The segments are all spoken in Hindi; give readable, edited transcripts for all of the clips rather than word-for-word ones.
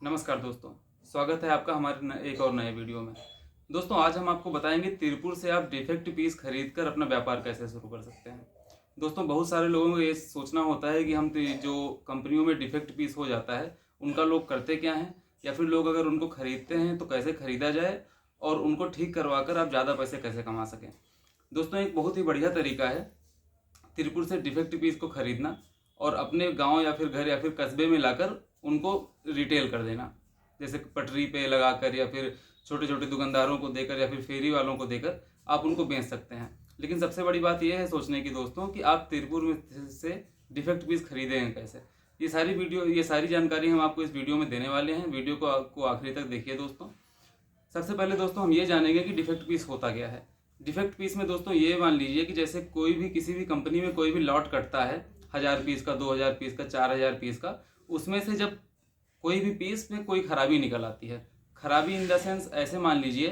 नमस्कार दोस्तों, स्वागत है आपका हमारे एक और नए वीडियो में। दोस्तों आज हम आपको बताएंगे तिरपुर से आप डिफेक्ट पीस खरीद कर अपना व्यापार कैसे शुरू कर सकते हैं। दोस्तों बहुत सारे लोगों को ये सोचना होता है कि हम जो कंपनियों में डिफेक्ट पीस हो जाता है उनका लोग करते क्या हैं, या फिर लोग अगर उनको खरीदते हैं तो कैसे खरीदा जाए और उनको ठीक करवा कर आप ज़्यादा पैसे कैसे कमा सकें। दोस्तों एक बहुत ही बढ़िया तरीका है तिरपुर से डिफेक्ट पीस को खरीदना और अपने गांव या फिर घर या फिर कस्बे में लाकर उनको रिटेल कर देना, जैसे पटरी पे लगाकर या फिर छोटे छोटे दुकानदारों को देकर या फिर फेरी वालों को देकर आप उनको बेच सकते हैं। लेकिन सबसे बड़ी बात यह है सोचने की दोस्तों कि आप तिरपुर में से डिफेक्ट पीस खरीदेंगे कैसे। ये सारी जानकारी हम आपको इस वीडियो में देने वाले हैं। वीडियो को आखिरी तक देखिए दोस्तों। सबसे पहले दोस्तों हम ये जानेंगे कि डिफेक्ट पीस होता क्या है। डिफेक्ट पीस में दोस्तों ये मान लीजिए कि जैसे कोई भी किसी भी कंपनी में कोई भी लॉट कटता है 1000 पीस का, 2000 पीस का, 4000 पीस का, उसमें से जब कोई भी पीस में कोई खराबी निकल आती है, खराबी इन द सेंस ऐसे मान लीजिए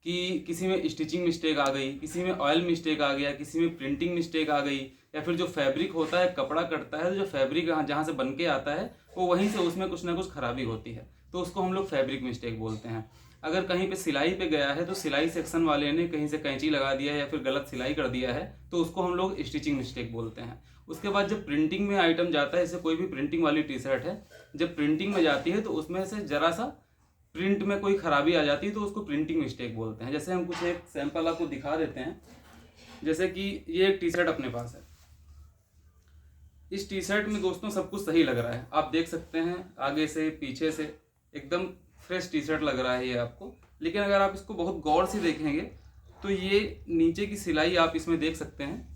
कि किसी में स्टिचिंग मिस्टेक आ गई, किसी में ऑयल मिस्टेक आ गया, किसी में प्रिंटिंग मिस्टेक आ गई, या फिर जो फैब्रिक होता है, कपड़ा कटता है, जो फैब्रिक जहाँ से बन के आता है वो वहीं से उसमें कुछ ना कुछ खराबी होती है, तो उसको हम लोग फैब्रिक मिस्टेक बोलते हैं। अगर कहीं पे सिलाई पे गया है तो सिलाई सेक्शन वाले ने कहीं से कैंची लगा दिया है या फिर गलत सिलाई कर दिया है तो उसको हम लोग स्टिचिंग मिस्टेक बोलते हैं। उसके बाद जब प्रिंटिंग में आइटम जाता है, जैसे कोई भी प्रिंटिंग वाली टी शर्ट है, जब प्रिंटिंग में जाती है तो उसमें से जरा सा प्रिंट में कोई खराबी आ जाती है तो उसको प्रिंटिंग मिस्टेक बोलते हैं। जैसे हम कुछ एक सैंपल आपको दिखा देते हैं। जैसे कि ये एक टी शर्ट अपने पास है। इस टी शर्ट में दोस्तों सब कुछ सही लग रहा है, आप देख सकते हैं आगे से पीछे से एकदम फ्रेश टी शर्ट लग रहा है ये आपको। लेकिन अगर आप इसको बहुत गौर से देखेंगे तो ये नीचे की सिलाई आप इसमें देख सकते हैं।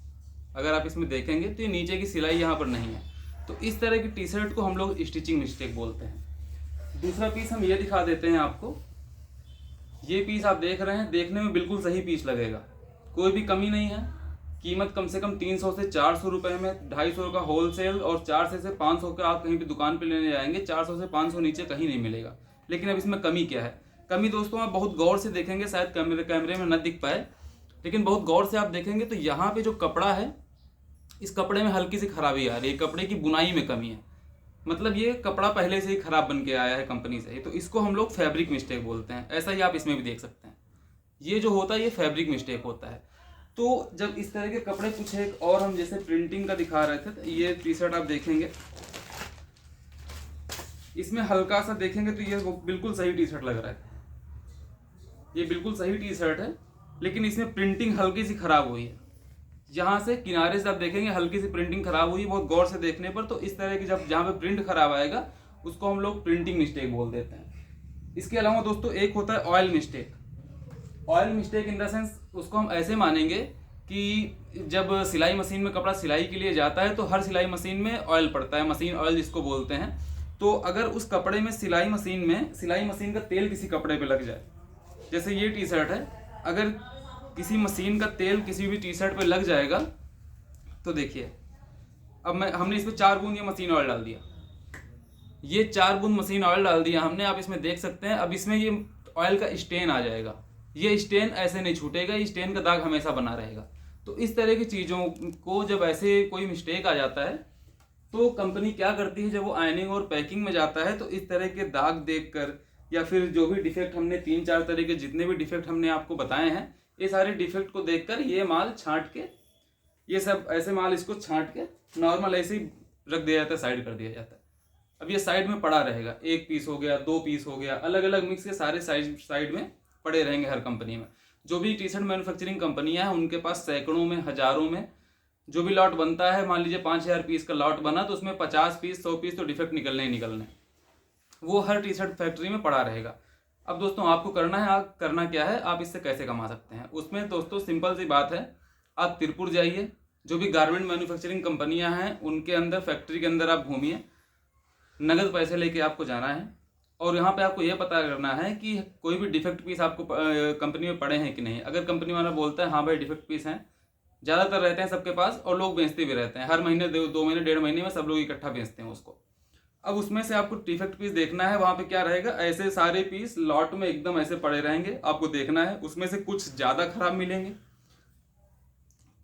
अगर आप इसमें देखेंगे तो ये नीचे की सिलाई यहाँ पर नहीं है, तो इस तरह की टी शर्ट को हम लोग स्टिचिंग मिस्टेक बोलते हैं। दूसरा पीस हम ये दिखा देते हैं आपको। ये पीस आप देख रहे हैं, देखने में बिल्कुल सही पीस लगेगा, कोई भी कमी नहीं है। कीमत कम से कम 300 से 400 रुपये में, 250 का होलसेल और 400 से 500 का आप कहीं भी दुकान पे लेने जाएंगे, 400 से 500 नीचे कहीं नहीं मिलेगा। लेकिन अब इसमें कमी क्या है? कमी दोस्तों आप बहुत गौर से देखेंगे, शायद कैमरे में न दिख पाए, लेकिन बहुत गौर से आप देखेंगे तो यहाँ पे जो कपड़ा है, इस कपड़े में हल्की सी खराबी आ रही है, कपड़े की बुनाई में कमी है। मतलब ये कपड़ा पहले से ही खराब बन के आया है कंपनी से ही, तो इसको हम लोग फैब्रिक मिस्टेक बोलते हैं। ऐसा ही आप इसमें भी देख सकते हैं, ये जो होता है ये फैब्रिक मिस्टेक होता है। तो जब इस तरह के कपड़े कुछ एक और हम जैसे प्रिंटिंग का दिखा रहे थे, तो ये टी शर्ट आप देखेंगे, इसमें हल्का सा देखेंगे तो ये बिल्कुल सही टी शर्ट लग रहा है, ये बिल्कुल सही टी शर्ट है, लेकिन इसमें प्रिंटिंग हल्की सी खराब हुई है। यहाँ से किनारे से आप देखेंगे हल्की सी प्रिंटिंग खराब हुई है बहुत गौर से देखने पर। तो इस तरह की जब जहाँ पे प्रिंट खराब आएगा उसको हम लोग प्रिंटिंग मिस्टेक बोल देते हैं। इसके अलावा दोस्तों एक होता है oil mistake. Oil mistake in the sense उसको हम ऐसे मानेंगे कि जब सिलाई मशीन में कपड़ा सिलाई के लिए जाता है तो हर सिलाई मशीन में ऑयल पड़ता है, मशीन ऑयल जिसको बोलते हैं। तो अगर उस कपड़े में सिलाई मशीन का तेल किसी कपड़े पे लग जाए, जैसे ये टी शर्ट है, अगर किसी मशीन का तेल किसी भी टी शर्ट पे लग जाएगा तो देखिए, अब हमने इसमें 4 बूंद ये मशीन ऑयल डाल दिया, ये 4 बूंद मशीन ऑयल डाल दिया हमने, आप इसमें देख सकते हैं। अब इसमें ये ऑयल का स्टेन आ जाएगा, ये स्टेन ऐसे नहीं छूटेगा, ये स्टेन का दाग हमेशा बना रहेगा। तो इस तरह की चीज़ों को जब ऐसे कोई मिस्टेक आ जाता है तो कंपनी क्या करती है, जब वो आयनिंग और पैकिंग में जाता है तो इस तरह के दाग देखकर या फिर जो भी डिफेक्ट हमने 3-4 तरह के जितने भी डिफेक्ट हमने आपको बताए हैं, ये सारे डिफेक्ट को देखकर ये माल छांट के, ये सब ऐसे माल इसको छांट के नॉर्मल ऐसे ही रख दिया जाता है, साइड कर दिया जाता है। अब ये साइड में पड़ा रहेगा, 1 पीस हो गया, 2 पीस हो गया, अलग अलग मिक्स के सारे साइड में पड़े रहेंगे हर कंपनी में। जो भी टी शर्ट मैन्युफैक्चरिंग कंपनियां हैं उनके पास सैकड़ों में, हजारों में जो भी लॉट बनता है, मान लीजिए 5000 पीस का लॉट बना तो उसमें 50 पीस, 100 पीस तो डिफेक्ट निकलने ही निकलने, वो हर टी शर्ट फैक्ट्री में पड़ा रहेगा। अब दोस्तों आपको करना क्या है, आप इससे कैसे कमा सकते हैं? उसमें दोस्तों सिंपल सी बात है, आप तिरपुर जाइए, जो भी गारमेंट मैन्युफैक्चरिंग कंपनियां हैं उनके अंदर, फैक्ट्री के अंदर आप घूमिए, नगद पैसे लेके आपको जाना है और यहाँ पे आपको यह पता करना है कि कोई भी डिफेक्ट पीस आपको कंपनी में पड़े हैं कि नहीं। अगर कंपनी वाला बोलता है हाँ भाई डिफेक्ट पीस हैं, ज़्यादातर रहते हैं सबके पास और लोग बेचते भी रहते हैं, हर महीने 2 महीने 1.5 महीने में सब लोग इकट्ठा बेचते हैं उसको। अब उसमें से आपको डिफेक्ट पीस देखना है, वहाँ पे क्या रहेगा, ऐसे सारे पीस लॉट में एकदम ऐसे पड़े रहेंगे, आपको देखना है। उसमें से कुछ ज़्यादा खराब मिलेंगे,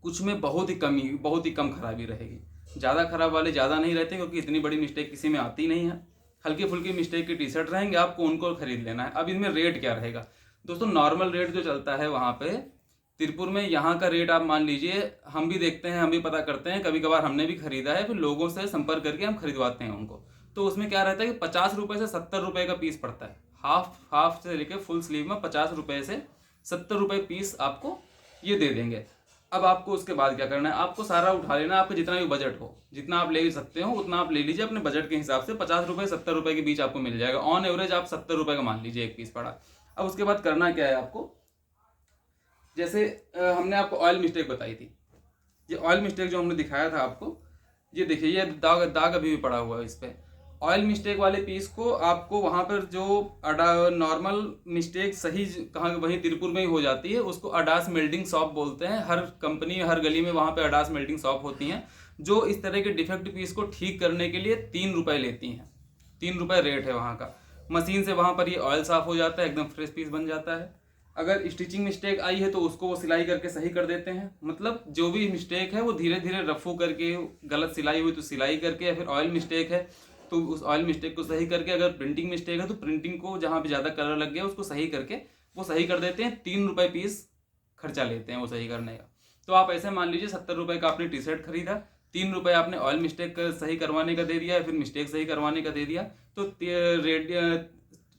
कुछ में बहुत ही कम खराबी रहेगी। ज़्यादा खराब वाले ज़्यादा नहीं रहते क्योंकि इतनी बड़ी मिस्टेक किसी में आती नहीं है। हल्की फुल्की मिस्टेक की टी शर्ट रहेंगे, आपको उनको खरीद लेना है। अब इनमें रेट क्या रहेगा दोस्तों, नॉर्मल रेट जो चलता है वहाँ पे तिरुपुर में, यहाँ का रेट आप मान लीजिए, हम भी देखते हैं, हम भी पता करते हैं, कभी कभार हमने भी खरीदा है, फिर लोगों से संपर्क करके हम खरीदवाते हैं उनको। तो उसमें क्या रहता है कि 50 रुपये से 70 रुपये का पीस पड़ता है। हाफ से लेके फुल स्लीव में 50 रुपये से 70 रुपये पीस आपको ये दे देंगे। अब आपको उसके बाद क्या करना है, आपको सारा उठा लेना, आपका जितना भी बजट हो, जितना आप ले सकते हो उतना आप ले लीजिए अपने बजट के हिसाब से। 50 रुपये 70 रुपये के बीच आपको मिल जाएगा। ऑन एवरेज आप 70 रुपये का मान लीजिए एक पीस पड़ा। अब उसके बाद करना क्या है आपको, जैसे हमने आपको ऑयल मिस्टेक बताई थी, ये ऑयल मिस्टेक जो हमने दिखाया था आपको, ये देखिए ये दाग अभी भी पड़ा हुआ है इस पर। ऑयल मिस्टेक वाले पीस को आपको वहाँ पर जो नॉर्मल मिस्टेक सही कहाँ वहीं तिरुपुर में ही हो जाती है, उसको अडास मेल्डिंग शॉप बोलते हैं। हर कंपनी हर गली में वहाँ पे अडास मेल्डिंग शॉप होती हैं, जो इस तरह के डिफेक्ट पीस को ठीक करने के लिए 3 रुपये लेती हैं। 3 रुपये रेट है वहाँ का। मशीन से वहाँ पर ये ऑयल साफ हो जाता है, एकदम फ्रेश पीस बन जाता है। अगर स्टिचिंग मिस्टेक आई है तो उसको वो सिलाई करके सही कर देते हैं। मतलब जो भी मिस्टेक है वो धीरे धीरे रफू करके, गलत सिलाई हुई तो सिलाई करके, या फिर ऑयल मिस्टेक है तो उस ऑयल मिस्टेक को सही करके, अगर प्रिंटिंग मिस्टेक है तो प्रिंटिंग को जहाँ भी ज़्यादा कलर लग गया उसको सही करके वो सही कर देते हैं। 3 रुपये पीस खर्चा लेते हैं वो सही करने का। तो आप ऐसे मान लीजिए 70 रुपये का आपने टी शर्ट खरीदा, 3 रुपये आपने ऑयल मिस्टेक सही करवाने का दे दिया या फिर मिस्टेक सही करवाने का दे दिया, तो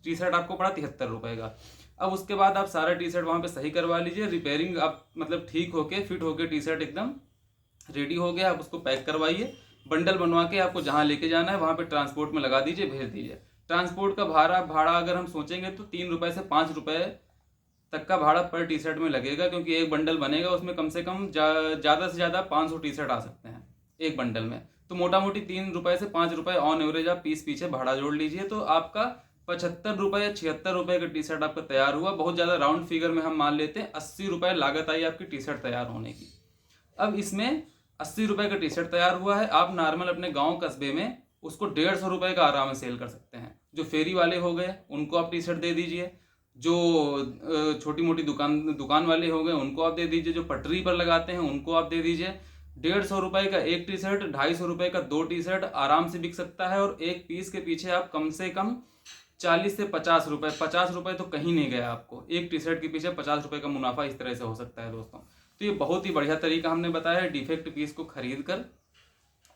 टी शर्ट आपको पड़ा 73 रुपये का। अब उसके बाद आप सारा टी शर्ट वहाँ पे सही करवा लीजिए, रिपेयरिंग आप मतलब ठीक होके फिट होके टी शर्ट एकदम रेडी हो गया। आप उसको पैक करवाइए, बंडल बनवा के आपको जहाँ लेके जाना है वहाँ पे ट्रांसपोर्ट में लगा दीजिए, भेज दीजिए। ट्रांसपोर्ट का भाड़ा अगर हम सोचेंगे तो 3 रुपये से 5 रुपये तक का भाड़ा पर टी शर्ट में लगेगा, क्योंकि एक बंडल बनेगा उसमें कम से कम ज़्यादा से ज़्यादा 500 टी शर्ट आ सकते हैं एक बंडल में। तो मोटा मोटी 3 रुपये से 5 रुपये ऑन एवरेज आप पीस पीछे भाड़ा जोड़ लीजिए, तो आपका 75 रुपये या 76 रुपये का टी शर्ट आपका तैयार हुआ। बहुत ज़्यादा राउंड फिगर में हम मान लेते हैं 80 रुपये लागत आई आपकी टी शर्ट तैयार होने की। अब इसमें 80 रुपये का टी शर्ट तैयार हुआ है, आप नॉर्मल अपने गांव कस्बे में उसको 150 रुपये का आराम से सेल कर सकते हैं। जो फेरी वाले हो गए उनको आप टी शर्ट दे दीजिए, जो छोटी मोटी दुकान वाले हो गए उनको आप दे दीजिए, जो पटरी पर लगाते हैं उनको आप दे दीजिए। 150 रुपये का एक टी शर्ट, 250 रुपये का 2 टी शर्ट आराम से बिक सकता है। और एक पीस के पीछे आप कम से कम 40 से 50 रुपये, 50 रुपये तो कहीं नहीं गया आपको, एक टी शर्ट के पीछे 50 रुपये का मुनाफा इस तरह से हो सकता है दोस्तों। तो ये बहुत ही बढ़िया तरीका हमने बताया है, डिफेक्ट पीस को खरीद कर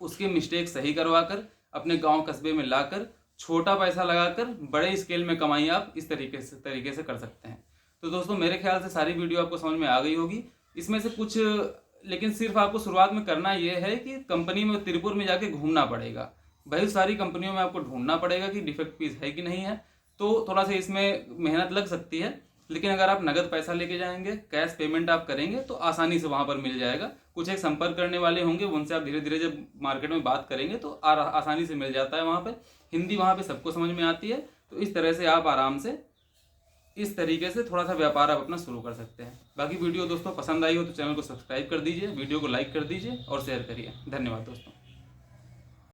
उसके मिस्टेक सही करवा कर अपने गांव कस्बे में लाकर छोटा पैसा लगाकर बड़े स्केल में कमाई आप इस तरीके से कर सकते हैं। तो दोस्तों मेरे ख्याल से सारी वीडियो आपको समझ में आ गई होगी। इसमें से कुछ, लेकिन सिर्फ आपको शुरुआत में करना ये है कि कंपनी में तिरुपुर में जाके घूमना पड़ेगा। बहुत सारी कंपनियों में आपको ढूंढना पड़ेगा कि डिफेक्ट पीस है कि नहीं है, तो थोड़ा सा इसमें मेहनत लग सकती है। लेकिन अगर आप नगद पैसा लेके जाएंगे, कैश पेमेंट आप करेंगे तो आसानी से वहाँ पर मिल जाएगा। कुछ एक संपर्क करने वाले होंगे, उनसे आप धीरे धीरे जब मार्केट में बात करेंगे तो आसानी से मिल जाता है। वहाँ पर हिंदी वहाँ पे सबको समझ में आती है। तो इस तरह से आप आराम से इस तरीके से थोड़ा सा व्यापार आप अपना शुरू कर सकते हैं। बाकी वीडियो दोस्तों पसंद आई हो तो चैनल को सब्सक्राइब कर दीजिए, वीडियो को लाइक कर दीजिए और शेयर करिए। धन्यवाद दोस्तों।